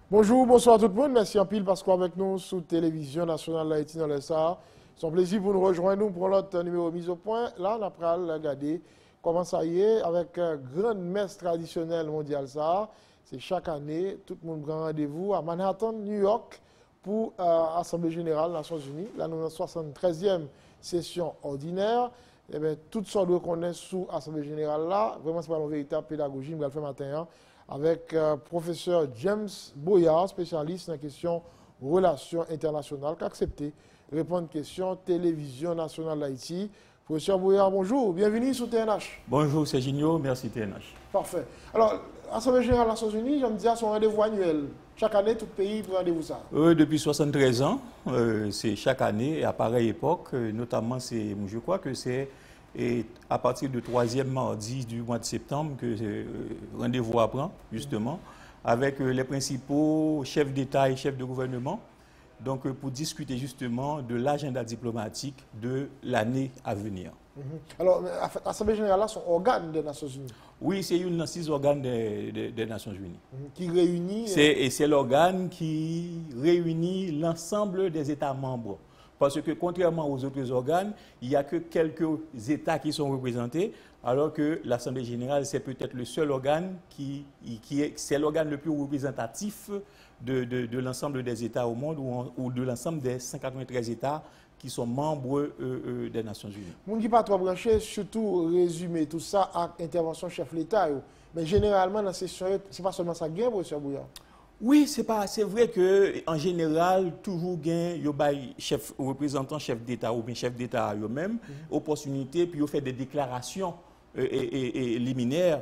Bonjour, bonsoir tout le monde. Merci en pile parce qu'on est avec nous sur Télévision Nationale d'Haïti dans le Sahara. C'est un plaisir pour nous rejoindre pour notre numéro mise au point. Là, on a regardé comment ça y est avec grande messe traditionnelle mondiale Sahara. C'est chaque année, tout le monde prend rendez-vous à Manhattan, New York, pour l'Assemblée générale des Nations Unies. Là, nous avons la 73e session ordinaire. Eh bien, toutes sortes de qu'on est sous l'Assemblée générale là. Vraiment, c'est pas une véritable pédagogie. Je vais le faire matin. Avec professeur James Boyard, spécialiste dans la question relations internationales, qui a accepté de répondre à une question télévision nationale d'Haïti. Professeur Boyard, bonjour, bienvenue sur TNH. Bonjour Serginho, merci TNH. Parfait. Alors, l'Assemblée générale des Nations Unies, je me dis, a son rendez-vous annuel. Chaque année, tout pays prend rendez-vous ça. Depuis 73 ans, c'est chaque année, et à pareille époque, notamment, je crois que c'est à partir du 3e mardi du mois de septembre que rendez-vous apprend, justement, avec les principaux chefs d'État et chefs de gouvernement, donc pour discuter justement de l'agenda diplomatique de l'année à venir. Alors, l'Assemblée générale, c'est un organe des Nations Unies. Oui, c'est une des 6 organes des Nations Unies. Qui réunit... C'est l'organe qui réunit l'ensemble des États membres. Parce que contrairement aux autres organes, il n'y a que quelques États qui sont représentés, alors que l'Assemblée générale, c'est peut-être le seul organe c'est l'organe le plus représentatif de l'ensemble des États au monde ou de l'ensemble des 193 États qui sont membres des Nations Unies. Moun qui pas trop branché, surtout résumer tout ça à intervention chef de l'État. Mais généralement, dans ces sessions, ce n'est pas seulement ça gain, professeur Bouyard. Oui, c'est vrai qu'en général, toujours il y a chef représentant chef d'État ou bien chef d'État eux-mêmes, opportunité, puis ils fait des déclarations liminaires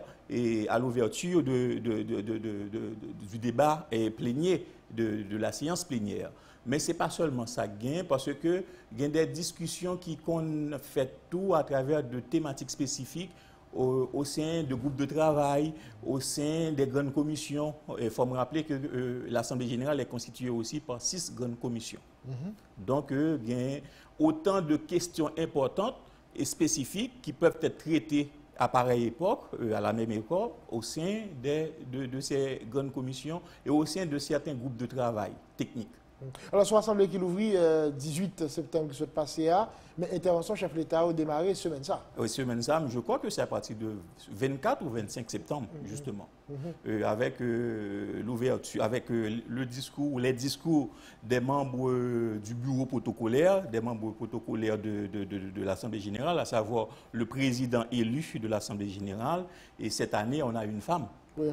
à l'ouverture du débat plénier, de la séance plénière. Mais ce n'est pas seulement ça gain, parce que il y a des discussions qui qu'on fait tout à travers de thématiques spécifiques au sein de groupes de travail, au sein des grandes commissions. Il faut me rappeler que l'Assemblée générale est constituée aussi par 6 grandes commissions. Donc, il y a autant de questions importantes et spécifiques qui peuvent être traitées à pareille époque, à la même époque, au sein de ces grandes commissions et au sein de certains groupes de travail techniques. Alors, sur l'Assemblée qui l'ouvrit 18 septembre qui s'est passé à, mais intervention chef de l'État a démarré semaine ça. Oui, semaine ça, je crois que c'est à partir de 24 ou 25 septembre, justement, avec l'ouverture, avec le discours ou les discours des membres du bureau protocolaire, des membres protocolaires de l'Assemblée générale, à savoir le président élu de l'Assemblée générale. Et cette année, on a une femme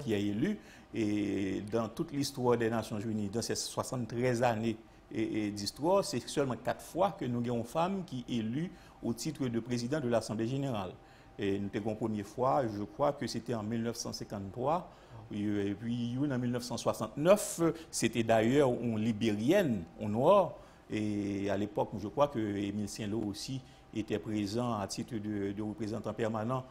qui est élue. Et dans toute l'histoire des Nations Unies, dans ces 73 années d'histoire, c'est seulement 4 fois que nous avons une femme qui est élue au titre de président de l'Assemblée générale. Et nous avons la première fois, je crois que c'était en 1953, et puis en 1969, c'était d'ailleurs une libérienne au Nord. Et à l'époque, je crois que Émile Saint-Lô aussi était présent à titre de représentant permanent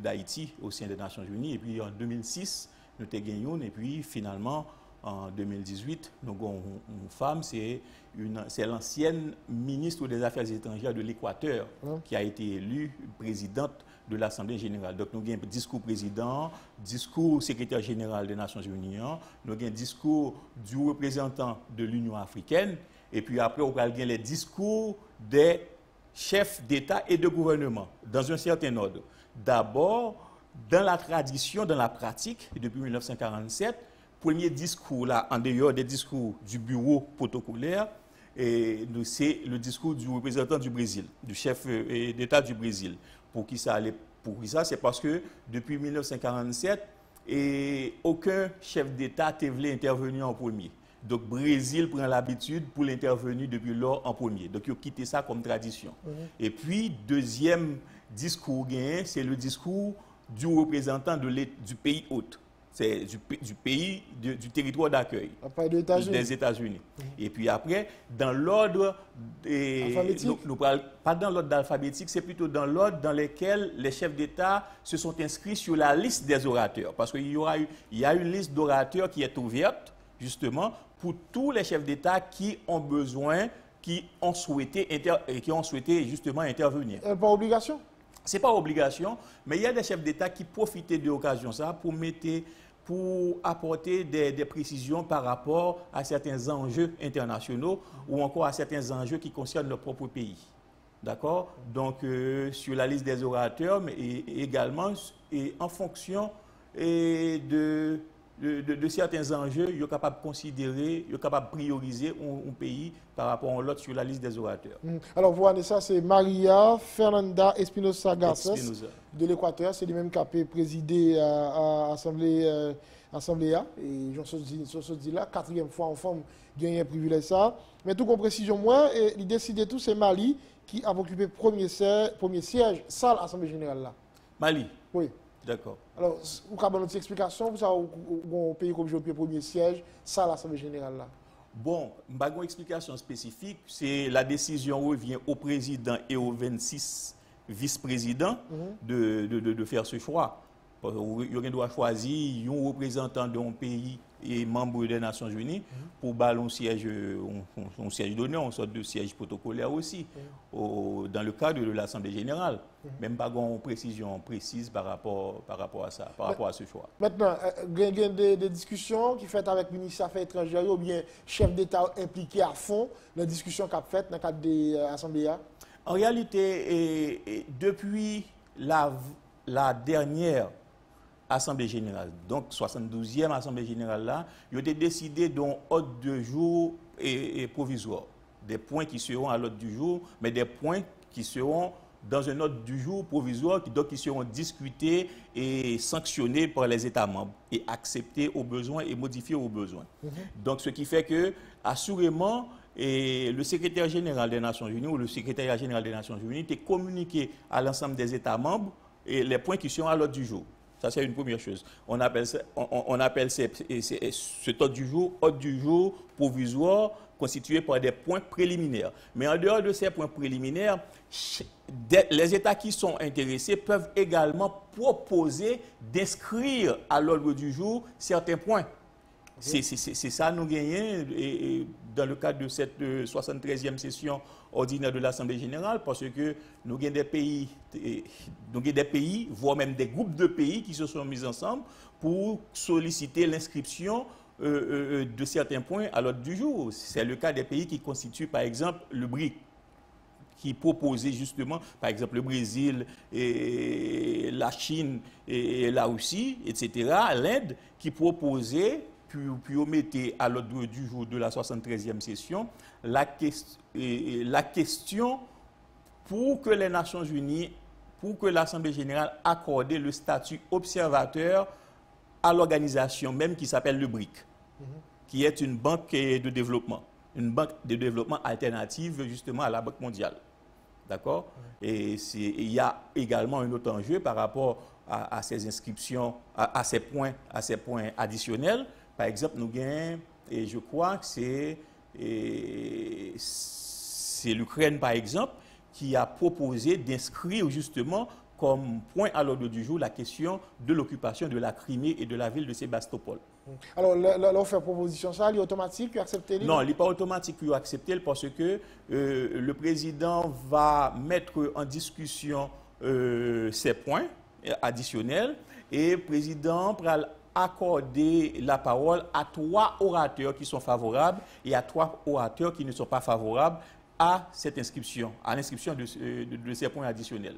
d'Haïti au sein des Nations Unies. Et puis en 2006, nous avons gagné. Et puis finalement, en 2018, nous avons une femme, c'est l'ancienne ministre des Affaires étrangères de l'Équateur qui a été élue présidente de l'Assemblée générale. Donc nous avons un discours président, discours secrétaire général des Nations Unies, nous avons un discours du représentant de l'Union africaine, et puis après, on va avoir les discours des chefs d'État et de gouvernement, dans un certain ordre. D'abord, dans la tradition, dans la pratique, depuis 1947, premier discours là, en dehors des discours du bureau protocolaire, c'est le discours du représentant du Brésil, du chef d'État du Brésil. Pour qui ça, c'est parce que depuis 1947, aucun chef d'État ne voulait intervenir en premier. Donc, le Brésil prend l'habitude pour l'intervenir depuis lors en premier. Donc, il a quitté ça comme tradition. Et puis, deuxième discours, c'est le discours du représentant du pays hôte. C'est du territoire d'accueil des États-Unis. Et puis après, dans l'ordre pas dans l'ordre alphabétique, c'est plutôt dans l'ordre dans lequel les chefs d'État se sont inscrits sur la liste des orateurs. Parce qu'il y a une liste d'orateurs qui est ouverte, justement, pour tous les chefs d'État qui ont besoin, qui ont souhaité justement intervenir. Pas obligation? Ce n'est pas obligation, mais il y a des chefs d'État qui profitaient de l'occasion ça pour mettre pour apporter des précisions par rapport à certains enjeux internationaux ou encore à certains enjeux qui concernent notre propre pays. D'accord? Donc, sur la liste des orateurs, mais également en fonction de certains enjeux, il est capable de considérer, il est capable de prioriser un pays par rapport à l'autre sur la liste des orateurs. Alors, vous voyez ça, c'est Maria Fernanda Espinosa Garces de l'Équateur. C'est lui-même qui a présidé à l'Assemblée. Et j'en suis dit là, 4e fois en forme, gagné un privilège ça. Mais tout comme précision, moi, l'idée de tout, c'est Mali qui a occupé premier siège, ça, l'Assemblée générale là. Mali? Oui. D'accord. Alors, vous avez une autre explication pour ça, au pays comme je le premier siège, ça, l'Assemblée générale là. Bon, je n'ai pas une explication spécifique. C'est la décision revient au président et aux 26 vice-présidents de faire ce choix. Il doit choisir un représentant d'un pays et membre des Nations Unies pour un siège d'honneur, une sorte de siège protocolaire aussi, dans le cadre de l'Assemblée générale. Même pas une précision précise par rapport à ça, par rapport à ce choix. Maintenant, il y a des discussions qui sont faites avec le ministre des Affaires étrangères ou bien chef d'État impliqué à fond dans les discussions qu'on a faites dans le cadre de l'Assemblée. En réalité, depuis la dernière Assemblée générale, donc 72e Assemblée générale là, il a été décidé d'un ordre de jour provisoire. Des points qui seront à l'ordre du jour, mais des points qui seront dans un ordre du jour provisoire, qui seront discutés et sanctionnés par les États membres et acceptés au besoin et modifiés au besoin. Donc ce qui fait que, assurément, le secrétaire général des Nations Unies ou le secrétariat général des Nations Unies est communiqué à l'ensemble des États membres et les points qui seront à l'ordre du jour. Ça, c'est une première chose. On appelle cet ordre du jour provisoire constitué par des points préliminaires. Mais en dehors de ces points préliminaires, les États qui sont intéressés peuvent également proposer d'inscrire à l'ordre du jour certains points. C'est ça nous gagnons dans le cadre de cette 73e session ordinaire de l'Assemblée générale, parce que nous avons des pays, voire même des groupes de pays qui se sont mis ensemble pour solliciter l'inscription de certains points à l'ordre du jour. C'est le cas des pays qui constituent par exemple le BRIC, qui proposait justement, par exemple, le Brésil, et la Chine, et la Russie, etc., l'Inde, qui proposait, puis on mettait à l'ordre du jour de la 73e session, la question pour que les Nations Unies, pour que l'Assemblée générale accorde le statut observateur à l'organisation même qui s'appelle le BRIC, qui est une banque de développement alternative justement à la Banque mondiale. D'accord? Et il y a également un autre enjeu par rapport à ces inscriptions, à ces points additionnels. Par exemple, nous gagnons, et je crois que c'est l'Ukraine, par exemple, qui a proposé d'inscrire justement comme point à l'ordre du jour la question de l'occupation de la Crimée et de la ville de Sébastopol. Alors, là, on fait proposition, ça, il est automatique, il accepte? Non, il n'est pas automatique, il accepte parce que le président va mettre en discussion ces points additionnels et le président va accorder la parole à 3 orateurs qui sont favorables et à 3 orateurs qui ne sont pas favorables à cette inscription, à l'inscription de ces points additionnels.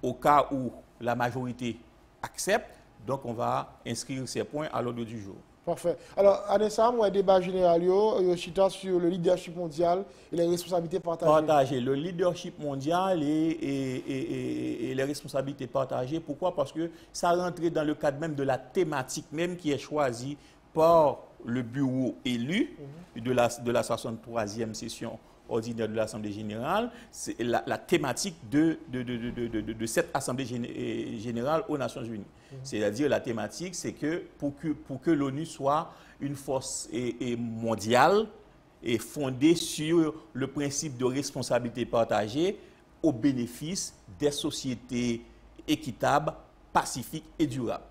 Au cas où la majorité accepte, donc on va inscrire ces points à l'ordre du jour. Parfait. Alors, à ça, moi, débat général, sur le leadership mondial et les responsabilités partagées. Le leadership mondial et les responsabilités partagées. Pourquoi? Parce que ça rentre dans le cadre même de la thématique même qui est choisie par le bureau élu de la 63e session ordinaire de l'Assemblée générale. C'est la thématique de cette Assemblée générale aux Nations Unies. C'est-à-dire la thématique, c'est que pour que l'ONU soit une force mondiale et fondée sur le principe de responsabilité partagée au bénéfice des sociétés équitables, pacifiques et durables.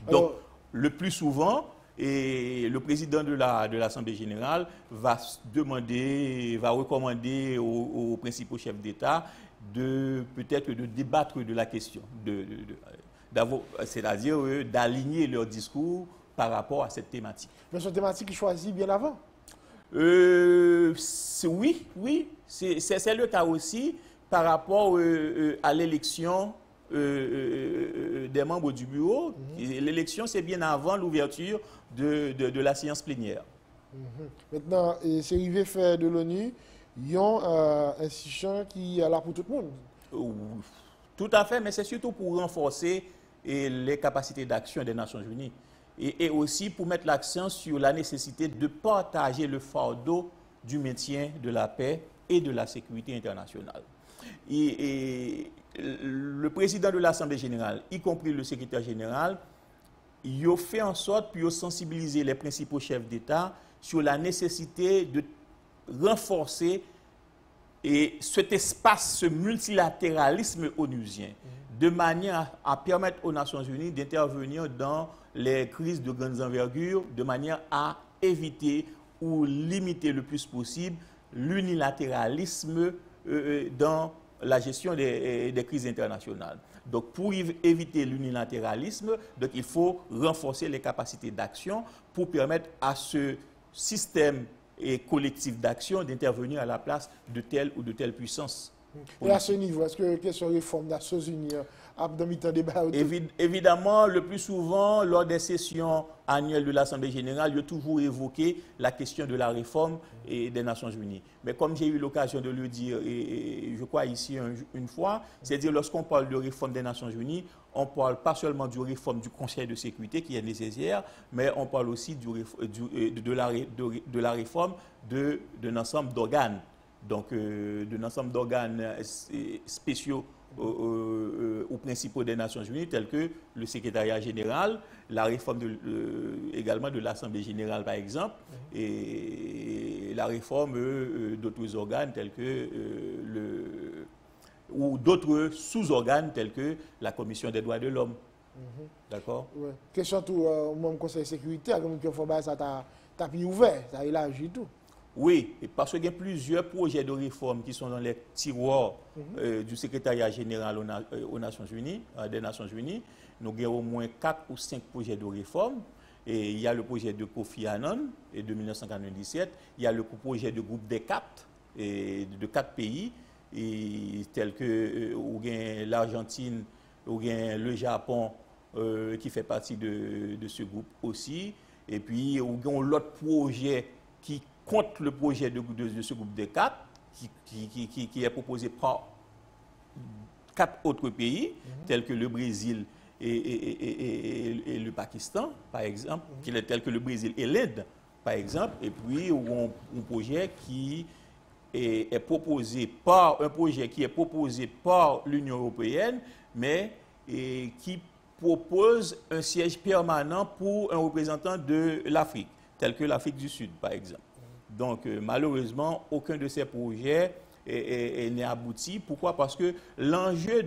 Donc, le plus souvent, et le président de l'Assemblée générale va recommander aux principaux chefs d'État peut-être de débattre de la question, c'est-à-dire d'aligner leur discours par rapport à cette thématique. Mais c'est une thématique qui choisit bien avant. Oui, c'est le cas aussi par rapport à l'élection des membres du bureau. L'élection, c'est bien avant l'ouverture de la séance plénière. Maintenant, c'est arrivé faire de l'ONU, il y a une institution qui est là pour tout le monde. Tout à fait, mais c'est surtout pour renforcer les capacités d'action des Nations Unies et aussi pour mettre l'accent sur la nécessité de partager le fardeau du maintien de la paix et de la sécurité internationale. Et le président de l'Assemblée générale, y compris le secrétaire général, il a fait en sorte pour sensibiliser les principaux chefs d'État sur la nécessité de renforcer cet espace, ce multilatéralisme onusien, de manière à permettre aux Nations Unies d'intervenir dans les crises de grandes envergures, de manière à éviter ou limiter le plus possible l'unilatéralisme dans la gestion des crises internationales. Donc, pour éviter l'unilatéralisme, il faut renforcer les capacités d'action pour permettre à ce système collectif d'action d'intervenir à la place de telle ou de telle puissance. Et à ce niveau, est-ce que la question de réforme des Nations Unies a dans le débat? Évidemment, le plus souvent, lors des sessions annuelles de l'Assemblée générale, il y a toujours évoqué la question de la réforme des Nations Unies. Mais comme j'ai eu l'occasion de le dire, et je crois ici une fois, c'est-à-dire lorsqu'on parle de réforme des Nations Unies, on ne parle pas seulement de réforme du Conseil de sécurité qui est nécessaire, mais on parle aussi de la réforme d'un ensemble d'organes. Donc, d'un ensemble d'organes spéciaux aux principaux des Nations Unies, tels que le secrétariat général, la réforme également de l'Assemblée générale, par exemple, et la réforme d'autres organes tels que ou d'autres sous-organes tels que la Commission des droits de l'homme. D'accord? Ouais. Question tout, au Conseil de sécurité, ça t'a ouvert, ça a élargi tout. Oui, parce qu'il y a plusieurs projets de réforme qui sont dans les tiroirs du secrétariat général aux Nations Unies, des Nations Unies. Nous avons au moins 4 ou 5 projets de réforme. Et il y a le projet de Kofi Annan de 1997. Il y a le projet de groupe des 4, de 4 pays, tels que l'Argentine, le Japon, qui fait partie de ce groupe aussi. Et puis, il y a l'autre projet qui contre le projet de ce groupe de 4, qui est proposé par 4 autres pays, tels que le Brésil et le Pakistan, par exemple, tels que le Brésil et l'Inde, par exemple, et puis un projet qui est proposé par l'Union européenne, mais qui propose un siège permanent pour un représentant de l'Afrique, tel que l'Afrique du Sud, par exemple. Donc, malheureusement, aucun de ces projets n'est abouti. Pourquoi? Parce que l'enjeu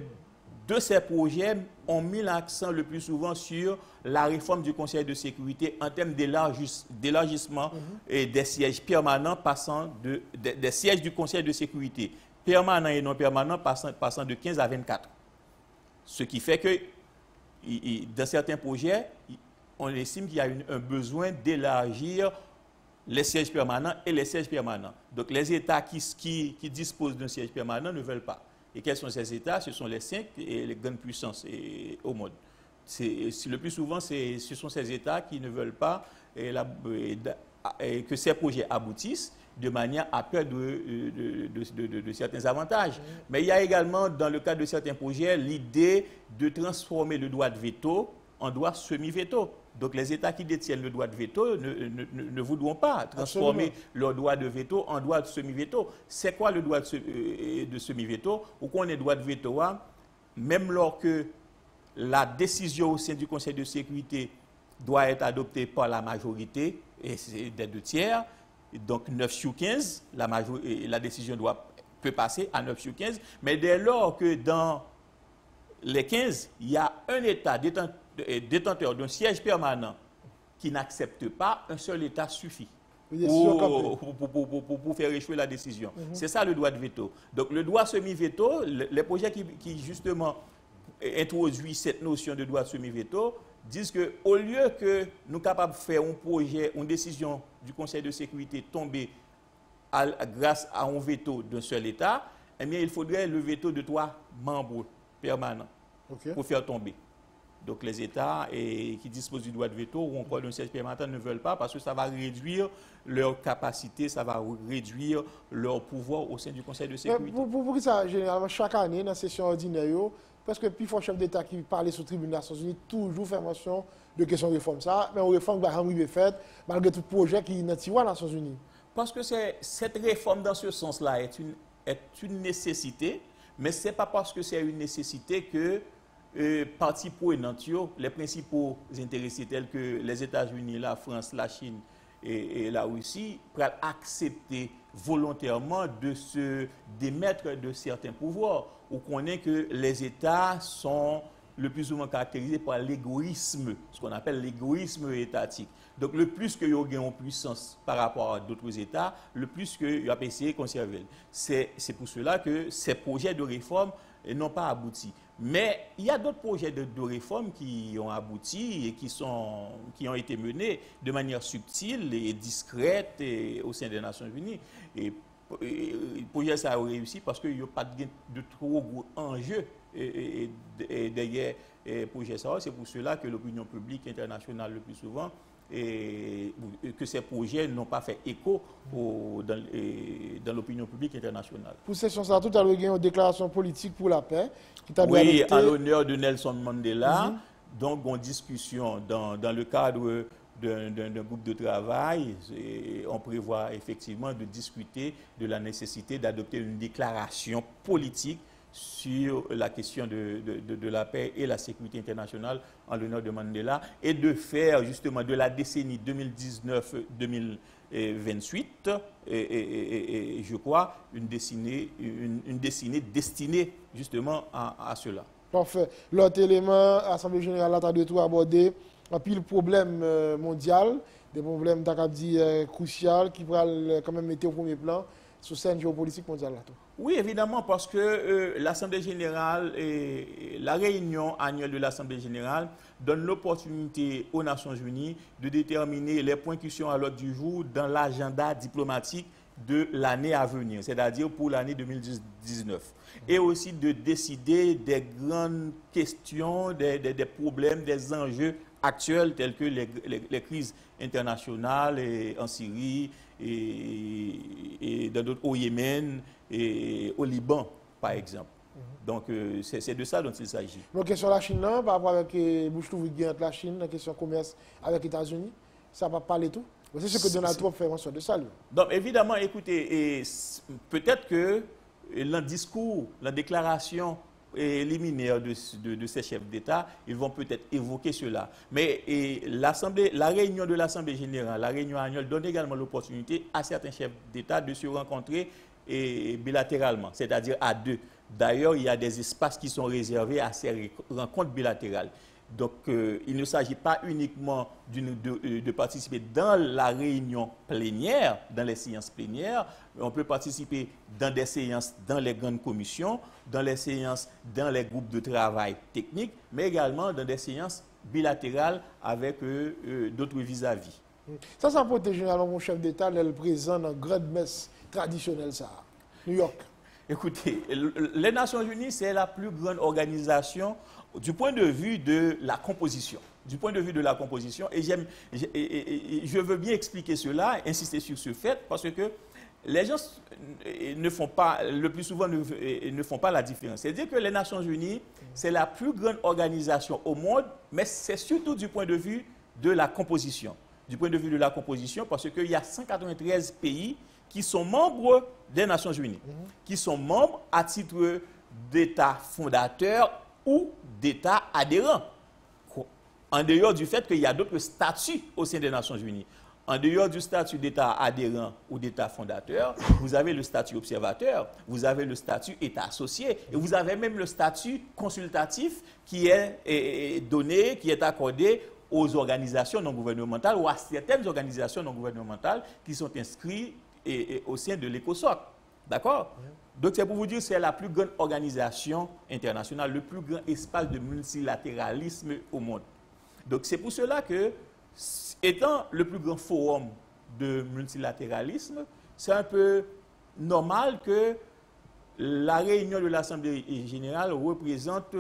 de ces projets ont mis l'accent le plus souvent sur la réforme du Conseil de sécurité en termes d'élargissement et des sièges permanents des sièges du Conseil de sécurité permanents et non permanents passant de 15 à 24. Ce qui fait que dans certains projets, on estime qu'il y a un besoin d'élargir les sièges permanents et les sièges permanents. Donc, les États qui disposent d'un siège permanent ne veulent pas. Et quels sont ces États? Ce sont les 5 et les grandes puissances au monde. Le plus souvent, ce sont ces États qui ne veulent pas que ces projets aboutissent de manière à perdre de certains avantages. Mais il y a également, dans le cadre de certains projets, l'idée de transformer le droit de veto en droit semi-veto. Donc les États qui détiennent le droit de veto ne voudront pas transformer leur droit de veto en droit de semi-veto. C'est quoi le droit de semi-veto? Ou qu'on ait droit de veto, même lorsque la décision au sein du Conseil de sécurité doit être adoptée par la majorité, et c'est des 2 tiers, donc 9 sur 15, la décision peut passer à 9 sur 15, mais dès lors que dans les 15, il y a un État détenteur d'un siège permanent qui n'accepte pas, un seul État suffit pour faire échouer la décision. C'est ça le droit de veto. Donc le droit semi-veto, les projets qui justement introduisent cette notion de droit semi-veto, disent qu'au lieu que nous sommes capables de faire un projet, une décision du Conseil de sécurité tomber grâce à un veto d'un seul État, eh bien, il faudrait le veto de 3 membres permanents pour faire tomber. Donc les États qui disposent du droit de veto ou encore d'un siège permanent ne veulent pas parce que ça va réduire leur capacité, ça va réduire leur pouvoir au sein du Conseil de sécurité. Pour ça, généralement, chaque année, dans la session ordinaire, parce que puis fort chef d'État qui parlait sur le tribunal des Nations Unies, toujours fait mention de questions de réforme. Ça, mais une réforme qui va être faite malgré tout projet qui est dans les Nations Unies. Parce que cette réforme, dans ce sens-là, est une nécessité, mais ce n'est pas parce que c'est une nécessité que parties prenantes, les principaux intéressés tels que les États-Unis, la France, la Chine et la Russie, pour accepter volontairement de se démettre de certains pouvoirs. On connaît que les États sont le plus souvent caractérisés par l'égoïsme, ce qu'on appelle l'égoïsme étatique. Donc, le plus que vous avez en puissance par rapport à d'autres États, le plus que vous avez essayé de conserver. C'est pour cela que ces projets de réforme n'ont pas abouti. Mais il y a d'autres projets de réforme qui ont abouti et qui ont été menés de manière subtile et discrète au sein des Nations Unies. Et le projet ça a réussi parce qu'il n'y a pas de trop gros enjeux derrière le projet ça. C'est pour cela que l'opinion publique internationale le plus souvent et que ces projets n'ont pas fait écho dans l'opinion publique internationale. Pour cette session, tout à l'heure, il y a une déclaration politique pour la paix. Oui, en l'honneur de Nelson Mandela. Donc, en discussion dans le cadre d'un groupe de travail, on prévoit effectivement de discuter de la nécessité d'adopter une déclaration politique sur la question de la paix et la sécurité internationale en l'honneur de Mandela et de faire justement de la décennie 2019-2028, je crois, une décennie destinée justement à cela. Parfait. L'autre élément, l'Assemblée générale a de tout abordé, puis le problème mondial, des problèmes cruciaux qui pourraient quand même mettre au premier plan sur scène géopolitique mondiale. Oui, évidemment, parce que l'Assemblée générale et la réunion annuelle de l'Assemblée générale donne l'opportunité aux Nations unies de déterminer les points qui sont à l'ordre du jour dans l'agenda diplomatique de l'année à venir, c'est-à-dire pour l'année 2019. Et aussi de décider des grandes questions, des problèmes, des enjeux actuels tels que les crises internationales en Syrie et dans d'autres, au Yémen et au Liban, par exemple. Donc, c'est de ça dont il s'agit. La question de la Chine, par rapport avec bouche ouverte entre la Chine, la question commerce avec les États-Unis, ça va parler tout. C'est ce que Donald Trump fait mention de ça. Donc, évidemment, écoutez, peut-être que le discours, la déclaration liminaire de ces chefs d'État, ils vont peut-être évoquer cela. Mais la réunion de l'Assemblée générale, la réunion annuelle, donne également l'opportunité à certains chefs d'État de se rencontrer bilatéralement, c'est-à-dire à deux. D'ailleurs, il y a des espaces qui sont réservés à ces rencontres bilatérales. Donc, il ne s'agit pas uniquement de participer dans la réunion plénière, dans les séances plénières. On peut participer dans des séances dans les grandes commissions, dans les séances dans les groupes de travail techniques, mais également dans des séances bilatérales avec d'autres vis-à-vis. Ça protège généralement mon chef d'État, le présent dans la grande messe traditionnelle, ça, New York. Écoutez, les Nations Unies, c'est la plus grande organisation du point de vue de la composition. Du point de vue de la composition, et je veux bien expliquer cela, insister sur ce fait, parce que les gens ne font pas, le plus souvent, ne font pas la différence. C'est-à-dire que les Nations Unies, c'est la plus grande organisation au monde, mais c'est surtout du point de vue de la composition. Du point de vue de la composition, parce qu'il y a 193 pays qui sont membres des Nations Unies, qui sont membres à titre d'État fondateur ou d'État adhérent. En dehors du fait qu'il y a d'autres statuts au sein des Nations Unies. En dehors du statut d'État adhérent ou d'État fondateur, vous avez le statut observateur, vous avez le statut État associé, et vous avez même le statut consultatif qui est donné, qui est accordé aux organisations non gouvernementales ou à certaines organisations non gouvernementales qui sont inscrites au sein de l'ECOSOC. D'accord? Donc, c'est pour vous dire que c'est la plus grande organisation internationale, le plus grand espace de multilatéralisme au monde. Donc c'est pour cela que, étant le plus grand forum de multilatéralisme, c'est un peu normal que la réunion de l'Assemblée générale représente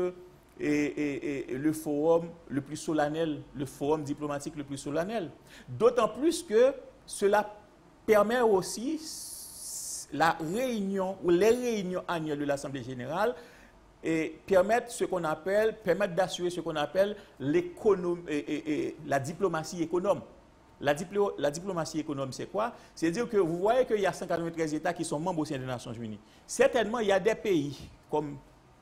le forum le plus solennel, le forum diplomatique le plus solennel. D'autant plus que cela permet aussi la réunion ou les réunions annuelles de l'Assemblée générale permettent d'assurer ce qu'on appelle la diplomatie économe. La diplomatie économe, c'est quoi? C'est-à-dire que vous voyez qu'il y a 193 États qui sont membres au sein des Nations Unies. Certainement, il y a des pays, comme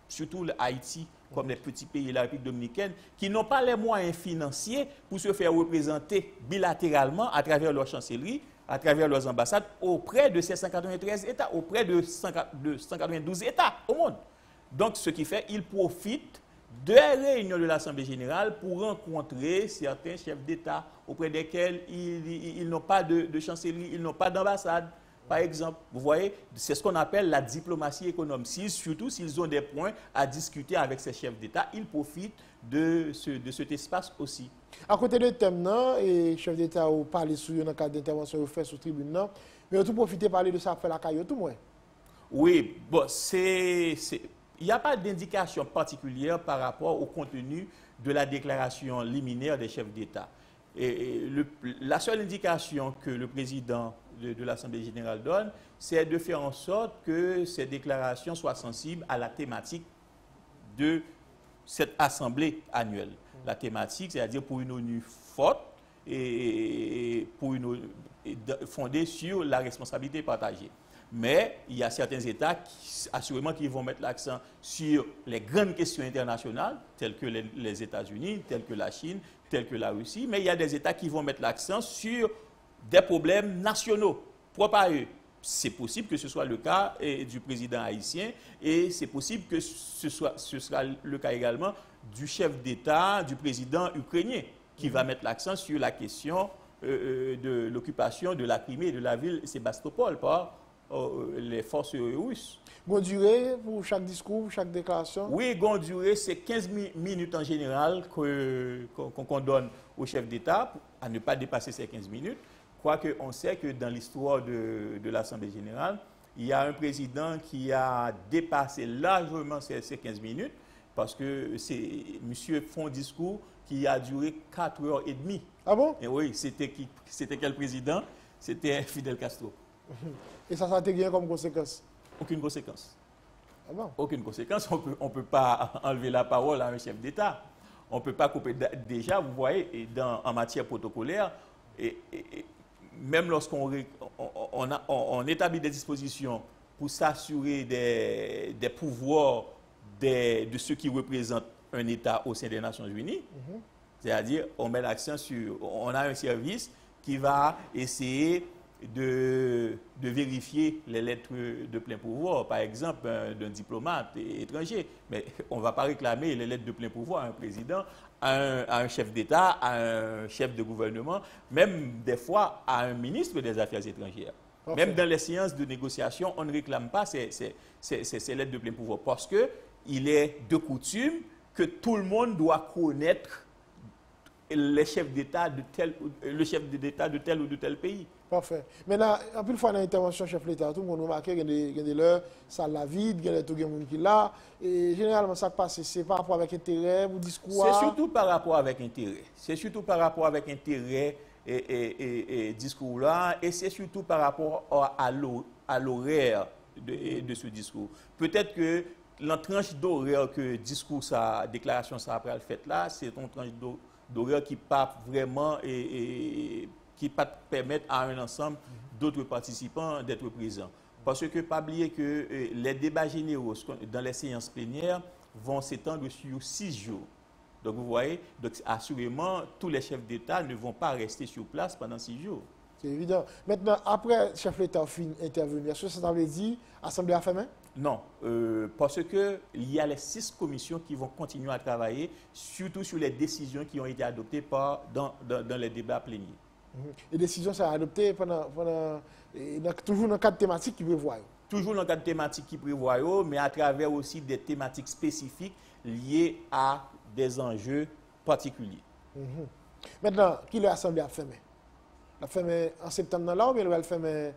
surtout Haïti, comme les petits pays, la République dominicaine, qui n'ont pas les moyens financiers pour se faire représenter bilatéralement à travers leur chancellerie, à travers leurs ambassades, auprès de ces 193 États, auprès de 192 États au monde. Donc, ce qui fait, ils profitent de réunions de l'Assemblée générale pour rencontrer certains chefs d'État auprès desquels ils n'ont pas de chancellerie, ils n'ont pas d'ambassade, par exemple. Vous voyez, c'est ce qu'on appelle la diplomatie économe. Surtout s'ils ont des points à discuter avec ces chefs d'État, ils profitent de cet espace aussi. À côté de thème, et chef d'État ont parlé sur dans le cadre d'intervention fait sur la tribune, mais on tout profité de parler de ça faire la caillou tout moins. Oui, bon, il n'y a pas d'indication particulière par rapport au contenu de la déclaration liminaire des chefs d'État. La seule indication que le président de l'Assemblée générale donne, c'est de faire en sorte que ces déclarations soient sensibles à la thématique de cette assemblée annuelle. La thématique, c'est-à-dire pour une ONU forte et pour une ONU fondée sur la responsabilité partagée. Mais il y a certains États assurément qui vont mettre l'accent sur les grandes questions internationales, telles que les États-Unis, telles que la Chine, telles que la Russie. Mais il y a des États qui vont mettre l'accent sur des problèmes nationaux, propres à eux. C'est possible que ce soit le cas du président haïtien et c'est possible que ce sera le cas également du chef d'État, du président ukrainien, qui va mettre l'accent sur la question de l'occupation de la Crimée et de la ville Sébastopol par les forces russes. Durée pour chaque discours, pour chaque déclaration? Oui, durée, c'est 15 minutes en général qu'on donne au chef d'État, à ne pas dépasser ces 15 minutes. Quoique on sait que dans l'histoire de l'Assemblée générale, il y a un président qui a dépassé largement ces 15 minutes, parce que monsieur fait un discours qui a duré 4h30. Ah bon? Et oui, c'était quel président? C'était Fidel Castro. Et ça a été gagné comme conséquence? Aucune conséquence. Ah bon? Aucune conséquence. On ne peut pas enlever la parole à un chef d'État. On ne peut pas couper. Déjà, vous voyez, en matière protocolaire, même lorsqu'on établit des dispositions pour s'assurer des pouvoirs de ceux qui représentent un État au sein des Nations Unies, c'est-à-dire on met l'accent sur, on a un service qui va essayer de vérifier les lettres de plein pouvoir, par exemple d'un diplomate étranger. Mais on ne va pas réclamer les lettres de plein pouvoir à un président, à un chef d'État, à un chef de gouvernement, même des fois à un ministre des Affaires étrangères. Parfait. Même dans les séances de négociation, on ne réclame pas ces lettres de plein pouvoir parce qu'il est de coutume que tout le monde doit connaître le chef d'État de tel ou de tel pays. Parfait. Maintenant, en plus, fois dans l'intervention chef de l'État, tout le monde remarque qu'il y a des leurs, ça la vide, il y a des gens qui là. Et généralement, ça passe, c'est par rapport avec intérêt, ou discours. C'est surtout par rapport avec intérêt. C'est surtout par rapport avec intérêt et discours là, et c'est surtout par rapport à l'horaire de ce discours. Peut-être que l'entranche d'horaire que discours, sa déclaration, ça après le fait là, c'est une tranche d'horaire qui pas vraiment qui pas permettre à un ensemble d'autres participants d'être présents. Parce que pas oublier que les débats généraux dans les séances plénières vont s'étendre sur 6 jours. Donc vous voyez, donc assurément, tous les chefs d'État ne vont pas rester sur place pendant 6 jours. C'est évident. Maintenant, après chef d'État intervenu, est-ce que ça veut dire l'Assemblée a fait main? Non, parce qu'il y a les 6 commissions qui vont continuer à travailler, surtout sur les décisions qui ont été adoptées dans les débats pléniers. Les décisions sont adoptées toujours dans le cadre thématique qui prévoit. Toujours dans le cadre thématique qui prévoit, mais à travers aussi des thématiques spécifiques liées à des enjeux particuliers. Maintenant, qui l'Assemblée a fermé? La fermé en septembre là ou bien elle va le fermer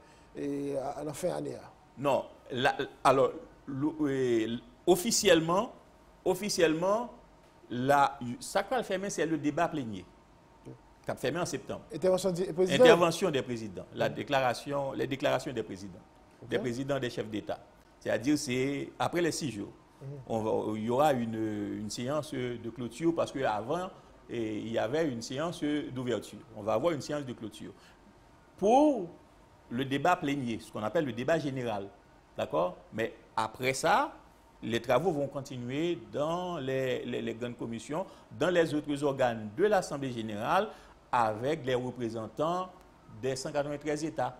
à la fin d'année? Non, alors, officiellement, ça qui va le fermer, c'est le débat plénier, qui a fermé en septembre. Intervention du président? Intervention des présidents, les déclarations des présidents, des présidents des chefs d'État. C'est-à-dire, c'est après les 6 jours. Il y aura une séance de clôture parce qu'avant, il y avait une séance d'ouverture. On va avoir une séance de clôture. Pour le débat plénier, ce qu'on appelle le débat général. D'accord? Mais après ça, les travaux vont continuer dans les grandes commissions, dans les autres organes de l'Assemblée générale, avec les représentants des 193 États.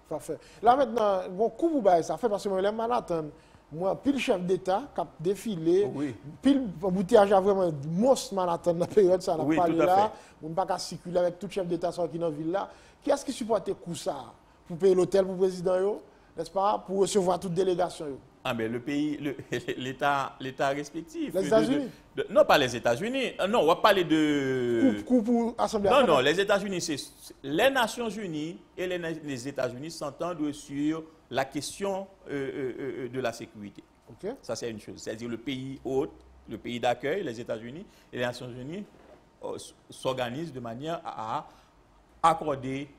Parfait. Là maintenant, bon coup vous baillez ça fait parce que moi, les Manhattan, moi, pile chef d'État qui a défilé, pile embouteillage a vraiment monstre Manhattan dans la période, ça n'a pas parlé là, on ne peut pas circuler avec tout chef d'État qui est dans la ville là. Qui est-ce qui supporte le coup ça? Pour payer l'hôtel pour le président, n'est-ce pas? Pour recevoir toute délégation. Ah, mais le pays, l'État respectif. Les États-Unis? Non, pas les États-Unis. Non, on va parler de. Coup pour l'Assemblée. Non, les États-Unis, c'est. Les Nations Unies et les États-Unis s'entendent sur la question de la sécurité. Okay. Ça, c'est une chose. C'est-à-dire le pays hôte, le pays d'accueil, les États-Unis et les Nations Unies s'organisent de manière à accorder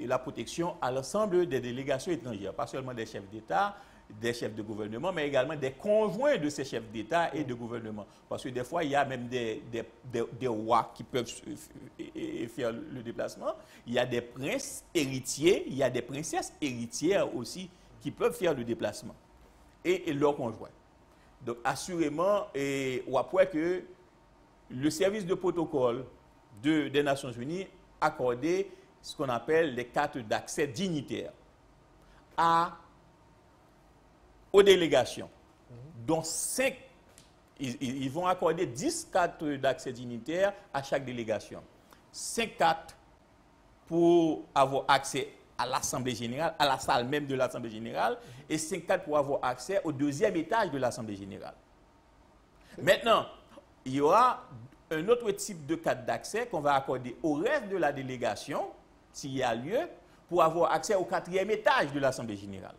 la protection à l'ensemble des délégations étrangères, pas seulement des chefs d'État, des chefs de gouvernement, mais également des conjoints de ces chefs d'État et de gouvernement. Parce que des fois, il y a même des rois qui peuvent faire le déplacement. Il y a des princes héritiers, il y a des princesses héritières aussi qui peuvent faire le déplacement. Et leurs conjoints. Donc, assurément, on voit que le service de protocole des Nations Unies a accordé ce qu'on appelle les cartes d'accès dignitaires aux délégations, dont 5, ils vont accorder 10 cartes d'accès dignitaires à chaque délégation. 5 cartes pour avoir accès à l'Assemblée générale, à la salle même de l'Assemblée générale, et 5 cartes pour avoir accès au 2e étage de l'Assemblée générale. Maintenant, il y aura un autre type de carte d'accès qu'on va accorder au reste de la délégation, s'il y a lieu, pour avoir accès au 4e étage de l'Assemblée générale.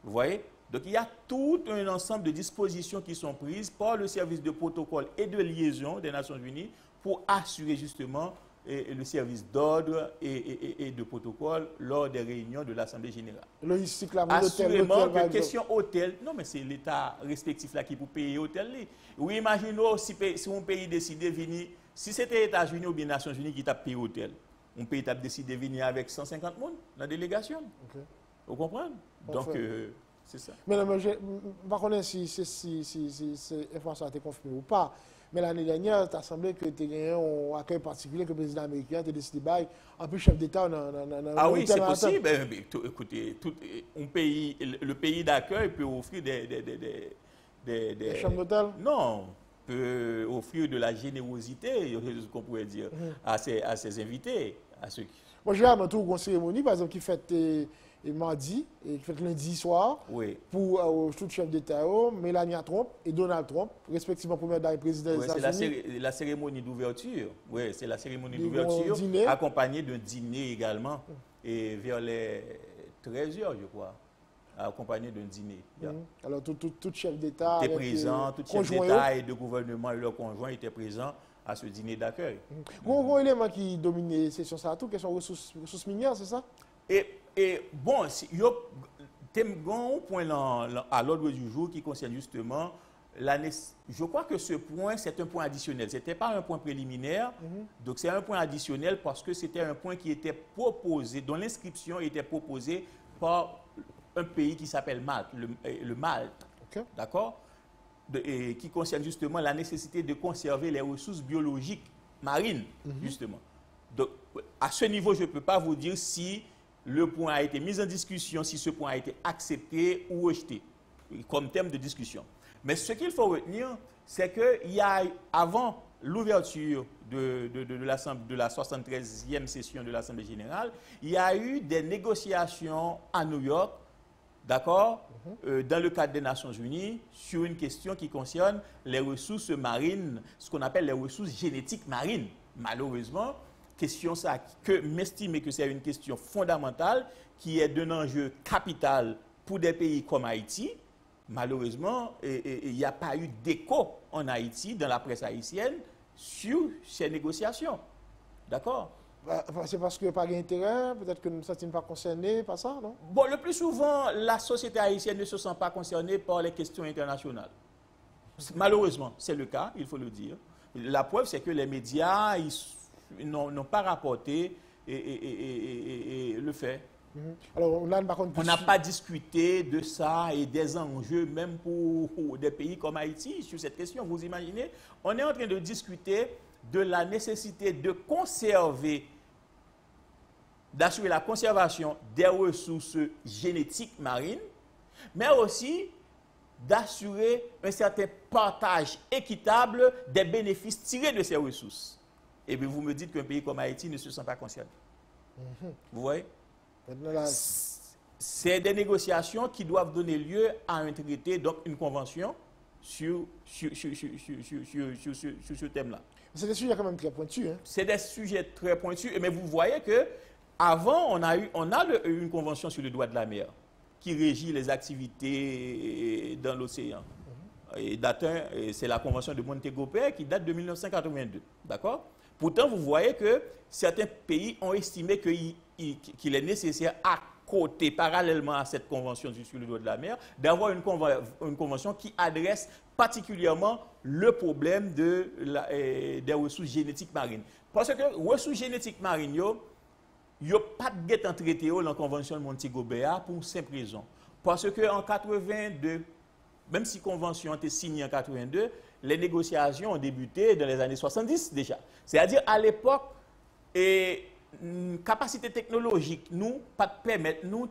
Vous voyez? Donc, il y a tout un ensemble de dispositions qui sont prises par le service de protocole et de liaison des Nations Unies pour assurer justement le service d'ordre et de protocole lors des réunions de l'Assemblée générale. Logistique, là, assurément que question hôtel, non mais c'est l'État respectif là qui peut payer l'hôtel. Oui, imaginons si un pays décide de venir, si c'était les États-Unis ou bien les Nations Unies qui t'a payé l'hôtel, un pays t'a décidé de venir avec 150 personnes dans la délégation. Okay. Vous comprenez? Donc, c'est ça. Mais non, je ne sais pas si cette information a été confirmée ou pas. Mais l'année dernière, il a semblé que tu as gagné un accueil particulier que le président américain a décidé de bailler en plus chef d'État dans ah oui, c'est possible. Écoutez, le pays d'accueil peut offrir des chambres d'hôtel? Non, peut offrir de la générosité, ce qu'on pourrait dire, à ses invités. À ceux qui... Moi, j'ai un tour une cérémonie, par exemple, qui fait mardi, et qui fait lundi soir, pour tout chef d'État, Melania Trump et Donald Trump, respectivement première dame et président des États-Unis. C'est la cérémonie d'ouverture. Oui, c'est la cérémonie d'ouverture, accompagnée d'un dîner également, et vers les 13h, je crois, accompagné d'un dîner. Alors, tout chef d'État était présent, tout chef d'État et de gouvernement et leurs conjoints étaient présents à ce dîner d'accueil. Un élément qui domine les sessions, ça tout, question ressources minières, c'est ça? Et bon, il y a un point à l'ordre du jour qui concerne justement je crois que ce point, c'est un point additionnel. Ce n'était pas un point préliminaire, donc c'est un point additionnel parce que c'était un point qui était proposé, dont l'inscription était proposée par un pays qui s'appelle Malte, le Malte, d'accord, qui concerne justement la nécessité de conserver les ressources biologiques marines, justement. Donc, à ce niveau, je ne peux pas vous dire si le point a été mis en discussion, si ce point a été accepté ou rejeté, comme thème de discussion. Mais ce qu'il faut retenir, c'est qu'il y a, avant l'ouverture de la 73e session de l'Assemblée générale, il y a eu des négociations à New York d'accord, dans le cadre des Nations Unies, sur une question qui concerne les ressources marines, ce qu'on appelle les ressources génétiques marines. Malheureusement, question ça, que m'estime que c'est une question fondamentale, qui est d'un enjeu capital pour des pays comme Haïti. Malheureusement, il n'y a pas eu d'écho en Haïti, dans la presse haïtienne, sur ces négociations. D'accord? C'est parce qu'il n'y a pas d'intérêt, peut-être que nous ne sommes pas concernés par ça, non? Bon, le plus souvent, la société haïtienne ne se sent pas concernée par les questions internationales. Malheureusement, c'est le cas, il faut le dire. La preuve, c'est que les médias n'ont pas rapporté le fait. Alors, on n'a pas discuté de ça et des enjeux, même pour des pays comme Haïti, sur cette question. Vous imaginez, on est en train de discuter de la nécessité de conserver, d'assurer la conservation des ressources génétiques marines, mais aussi d'assurer un certain partage équitable des bénéfices tirés de ces ressources. Et bien vous me dites qu'un pays comme Haïti ne se sent pas concerné. Vous voyez? C'est des négociations qui doivent donner lieu à un traité, donc une convention sur ce thème-là. C'est des sujets quand même très pointus. Hein? C'est des sujets très pointus, mais vous voyez que avant, on a une convention sur le droit de la mer qui régit les activités dans l'océan. C'est la convention de Montego Bay qui date de 1982. D'accord? Pourtant, vous voyez que certains pays ont estimé qu'il est nécessaire, à côté, parallèlement à cette convention sur le droit de la mer, d'avoir une convention qui adresse particulièrement le problème des ressources génétiques marines. Parce que les ressources génétiques marines, il n'y a pas de guet en traité dans la convention de Montego Bay pour une simple raison. Parce qu'en 82, même si la convention a été signée en 82, les négociations ont débuté dans les années 70 déjà. C'est-à-dire à l'époque, capacité technologique, nous, pas de permettre, nous,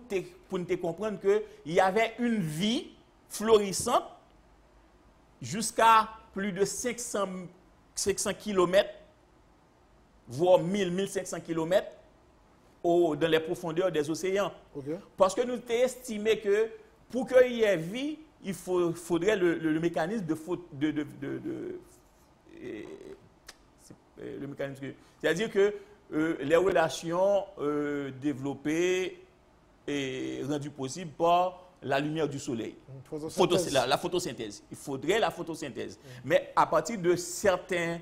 pour nous comprendre qu'il y avait une vie florissante jusqu'à plus de 500 km, voire 1500 km dans les profondeurs des océans. Okay. Parce que nous avons estimé que pour qu'il y ait vie, il faudrait le mécanisme le mécanisme. C'est-à-dire que les relations développées et rendues possibles par la lumière du soleil. La photosynthèse. Il faudrait la photosynthèse. Mais à partir de certaines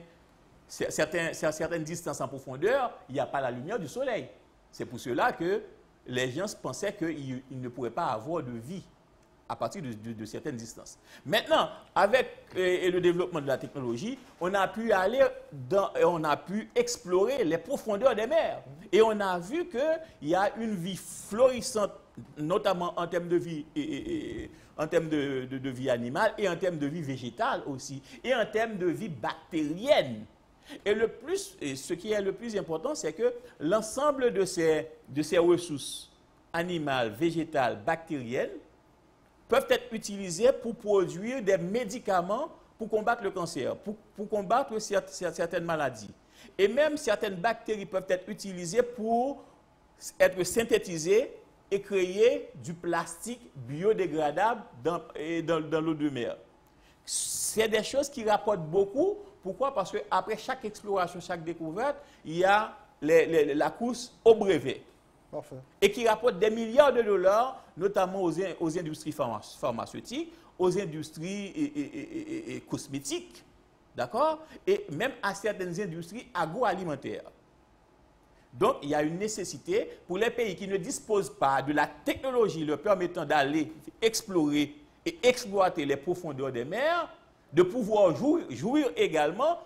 distances en profondeur, il n'y a pas la lumière du soleil. C'est pour cela que les gens pensaient qu'ils ne pourraient pas avoir de vie à partir de certaines distances. Maintenant, avec le développement de la technologie, on a pu on a pu explorer les profondeurs des mers. Et on a vu qu'il y a une vie florissante, notamment en termes de vie, de vie animale et en termes de vie végétale aussi, et en termes de vie bactérienne. Et ce qui est le plus important, c'est que l'ensemble de ces ressources animales, végétales, bactériennes, peuvent être utilisés pour produire des médicaments pour combattre le cancer, pour combattre certaines maladies. Et même certaines bactéries peuvent être utilisées pour être synthétisées et créer du plastique biodégradable dans l'eau de mer. C'est des choses qui rapportent beaucoup. Pourquoi? Parce qu'après chaque exploration, chaque découverte, il y a la course au brevet. Parfait. Et qui rapporte des milliards de dollars, notamment aux industries pharmaceutiques, aux industries cosmétiques, d'accord? Et même à certaines industries agroalimentaires. Donc, il y a une nécessité pour les pays qui ne disposent pas de la technologie leur permettant d'aller explorer et exploiter les profondeurs des mers, de pouvoir jouir également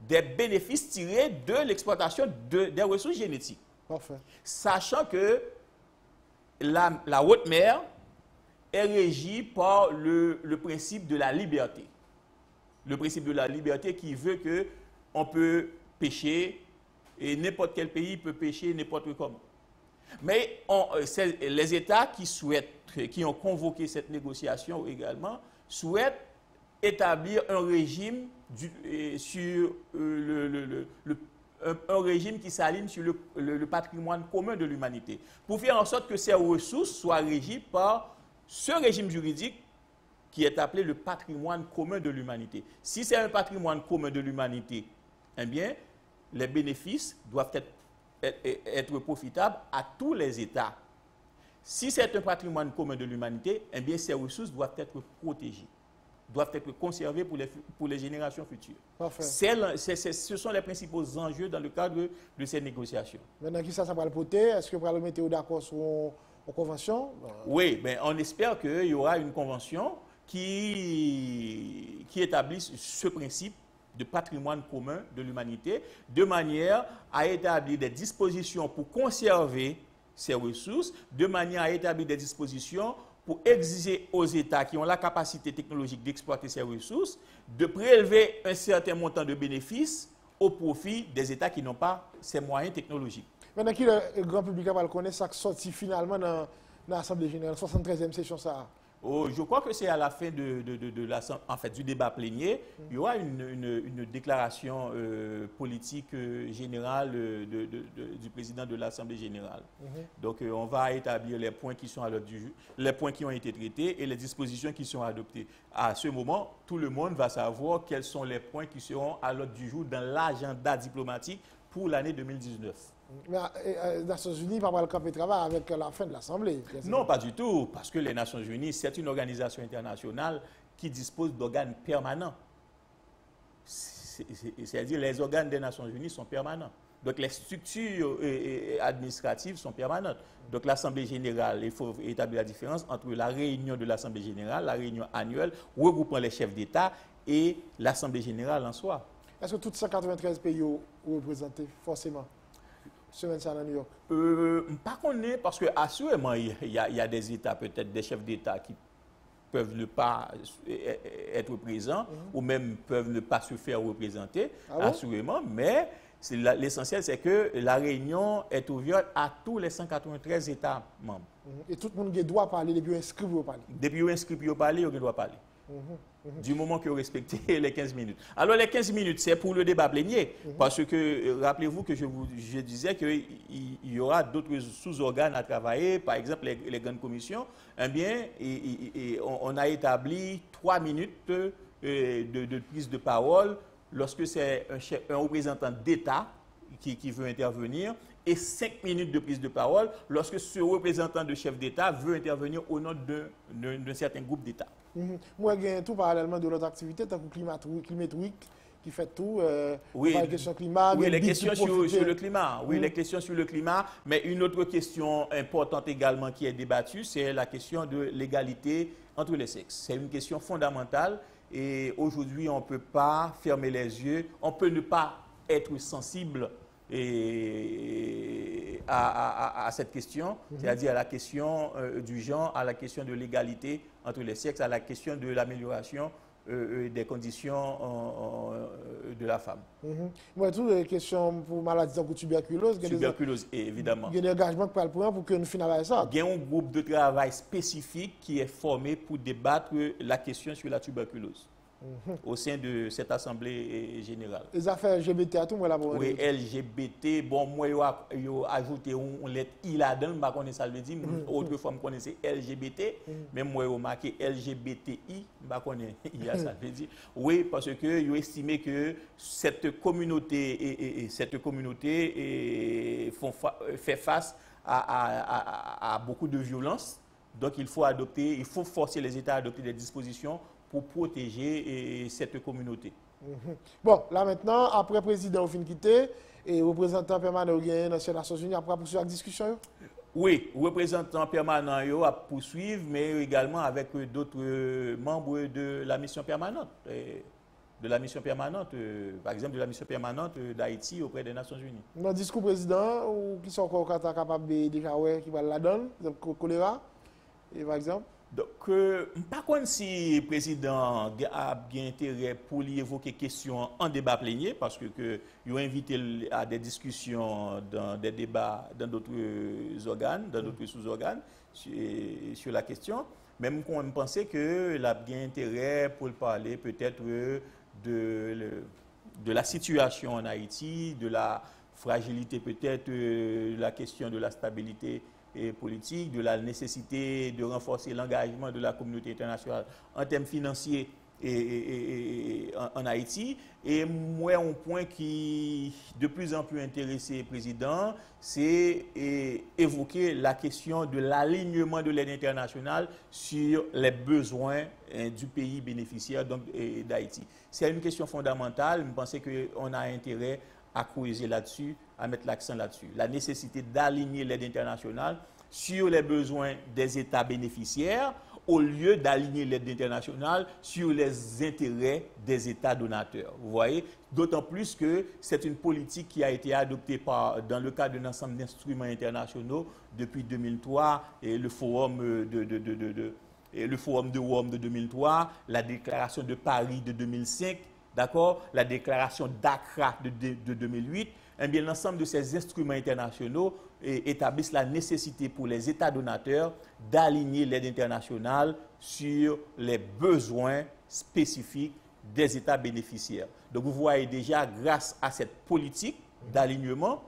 des bénéfices tirés de l'exploitation des ressources génétiques. Parfait. Sachant que la haute mer est régie par le principe de la liberté. Le principe de la liberté qui veut qu'on peut pêcher et n'importe quel pays peut pêcher n'importe comment. Mais les États qui ont convoqué cette négociation également souhaitent établir un régime un régime qui s'aligne sur le patrimoine commun de l'humanité, pour faire en sorte que ces ressources soient régies par ce régime juridique qui est appelé le patrimoine commun de l'humanité. Si c'est un patrimoine commun de l'humanité, eh bien, les bénéfices doivent être profitables à tous les États. Si c'est un patrimoine commun de l'humanité, eh bien, ces ressources doivent être protégées, doivent être conservées pour les générations futures. Ce sont les principaux enjeux dans le cadre de ces négociations. Maintenant, qui ça va le porter? Est-ce que vous allez mettre d'accord sur une convention? Oui, ben, on espère qu'il y aura une convention qui établisse ce principe de patrimoine commun de l'humanité, de manière à établir des dispositions pour conserver ces ressources, de manière à établir des dispositions pour exiger aux États qui ont la capacité technologique d'exploiter ces ressources, de prélever un certain montant de bénéfices au profit des États qui n'ont pas ces moyens technologiques. Maintenant, qui le grand public va le connaître, ça sorti finalement dans l'Assemblée générale, 73e session ça. Oh, je crois que c'est à la fin du débat plénier, il y aura une déclaration politique générale du président de l'Assemblée générale. Donc, on va établir les points qui sont à l'ordre du jour, les points qui ont été traités et les dispositions qui sont adoptées. À ce moment, tout le monde va savoir quels sont les points qui seront à l'ordre du jour dans l'agenda diplomatique pour l'année 2019. Mais les Nations Unies ne vont pas le camp de travail avec la fin de l'Assemblée. Non, pas du tout, parce que les Nations Unies, c'est une organisation internationale qui dispose d'organes permanents. C'est-à-dire les organes des Nations Unies sont permanents. Donc les structures administratives sont permanentes. Donc l'Assemblée générale, il faut établir la différence entre la réunion de l'Assemblée générale, la réunion annuelle, regroupant les chefs d'État, et l'Assemblée générale en soi. Est-ce que tous 193 pays sont représentés, forcément? Semaine ça à New York? Pas qu'on est, parce que assurément, il y a des États, peut-être des chefs d'État qui peuvent ne pas être présents ou même peuvent ne pas se faire représenter, assurément, mais l'essentiel, c'est que la réunion est ouverte à tous les 193 États membres. Et tout le monde doit parler, depuis inscrit pour parler? Depuis inscrit pour parler, on doit parler. Du moment que vous respectez les 15 minutes. Alors les 15 minutes, c'est pour le débat plénier, parce que rappelez-vous que je disais qu'il y aura d'autres sous-organes à travailler, par exemple les grandes commissions. Eh bien, on a établi 3 minutes de prise de parole lorsque c'est un représentant d'État qui veut intervenir, et 5 minutes de prise de parole lorsque ce représentant de chef d'État veut intervenir au nom d'un certain groupe d'États. Moi, j'ai tout parallèlement de l'autre activité, tant que Climat-Week, qui fait tout. Oui, les questions climat. Oui, les questions sur le climat. Oui, les questions sur le climat. Mais une autre question importante également qui est débattue, c'est la question de l'égalité entre les sexes. C'est une question fondamentale et aujourd'hui, on ne peut pas fermer les yeux, on peut ne pas être sensible à cette question, c'est-à-dire à la question du genre, à la question de l'égalité entre les sexes, à la question de l'amélioration des conditions de la femme. Moi, toutes les questions pour maladies comme tuberculose. Tuberculose, évidemment. Il y a des engagements qui parlent pour que nous finalisons ça. Il y a un groupe de travail spécifique qui est formé pour débattre la question sur la tuberculose. Au sein de cette Assemblée générale. Les affaires LGBT à tout, moi, là, oui, LGBT, bon, moi, il y a ajouté une lettre I là-dedans, je ne connais pas ça le dire, autrefois, je connaissais LGBT, mais moi, j'ai marqué LGBTI, je ne connais pas ça le dire. Oui, parce que j'ai estimé que cette communauté fait face à beaucoup de violence, donc il faut forcer les États à adopter des dispositions pour protéger cette communauté. Bon, là maintenant, après le président fin quitté et représentant permanent au dans les Nations Unies, après poursuivre la discussion? Oui, représentant permanent à poursuivre, mais également avec d'autres membres de la mission permanente. Par exemple de la mission permanente d'Haïti auprès des Nations Unies. Dans le discours président, ou qui sont encore capables de déjà qui va la donner, choléra, par exemple? Donc, par contre, si le président a bien intérêt pour lui évoquer questions en débat plénier, parce que il a invité à des discussions dans des débats dans d'autres organes, dans d'autres sous-organes sur la question, même qu'on pensait qu'il a bien intérêt pour parler peut-être de la situation en Haïti, de la fragilité peut-être, la question de la stabilité politique, de la nécessité de renforcer l'engagement de la communauté internationale en termes financiers en Haïti. Et moi, un point qui de plus en plus intéressé le président, c'est évoquer la question de l'alignement de l'aide internationale sur les besoins du pays bénéficiaire d'Haïti. C'est une question fondamentale. Je pense qu'on a intérêt à creuser là-dessus, à mettre l'accent là-dessus. La nécessité d'aligner l'aide internationale sur les besoins des États bénéficiaires au lieu d'aligner l'aide internationale sur les intérêts des États donateurs. Vous voyez? D'autant plus que c'est une politique qui a été adoptée dans le cadre d'un ensemble d'instruments internationaux depuis 2003 et le forum de Rome de 2003, la déclaration de Paris de 2005, d'accord, la déclaration d'Accra de 2008. Eh bien, l'ensemble de ces instruments internationaux établissent la nécessité pour les États donateurs d'aligner l'aide internationale sur les besoins spécifiques des États bénéficiaires. Donc, vous voyez déjà, grâce à cette politique d'alignement,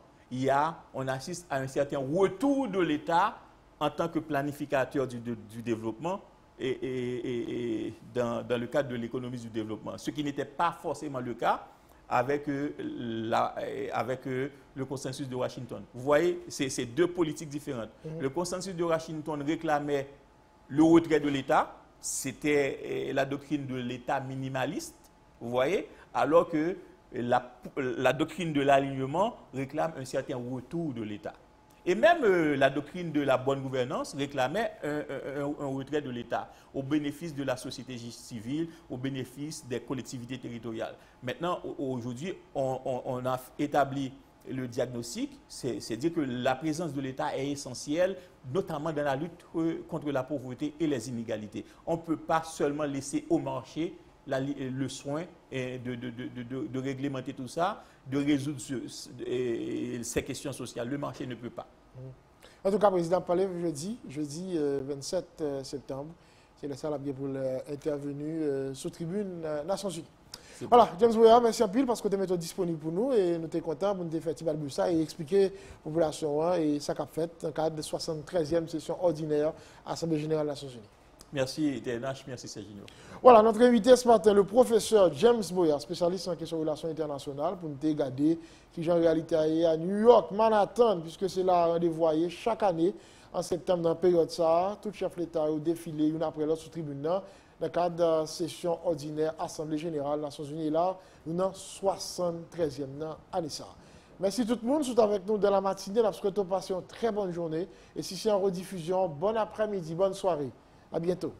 on assiste à un certain retour de l'État en tant que planificateur du développement et dans le cadre de l'économie du développement, ce qui n'était pas forcément le cas avec le consensus de Washington. Vous voyez, c'est deux politiques différentes. Le consensus de Washington réclamait le retrait de l'État, c'était la doctrine de l'État minimaliste, vous voyez, alors que la doctrine de l'alignement réclame un certain retour de l'État. Et même la doctrine de la bonne gouvernance réclamait un retrait de l'État au bénéfice de la société civile, au bénéfice des collectivités territoriales. Maintenant, aujourd'hui, on a établi le diagnostic, c'est dire que la présence de l'État est essentielle, notamment dans la lutte contre la pauvreté et les inégalités. On ne peut pas seulement laisser au marché le soin de réglementer tout ça, de résoudre ces questions sociales. Le marché ne peut pas. En tout cas, le président parlait jeudi 27 septembre. C'est le salle pour l'intervenu sous tribune Nations Unies. Voilà, James Boya, merci un peu parce que tu es disponible pour nous et nous sommes contents pour nous faire ça et expliquer à la population et ça qu'a fait dans le cadre de la 73e session ordinaire à l'Assemblée générale des Nations Unies. Merci TNH, merci Serginho. Voilà, notre invité ce matin, le professeur James Boya, spécialiste en questions de relations internationales, pour nous regarder qui en réalité à New York, Manhattan, puisque c'est là rendez-vous chaque année, en septembre, dans la période ça, tout chef d'État au défilé, une après l'autre, sous tribune, dans le cadre de la session ordinaire Assemblée générale des Nations Unies, là, nous sommes 73e année ça. Merci tout le monde, qui est avec nous dans la matinée, nous souhaitons passer une très bonne journée. Et si c'est en rediffusion, bon après-midi, bonne soirée. À bientôt.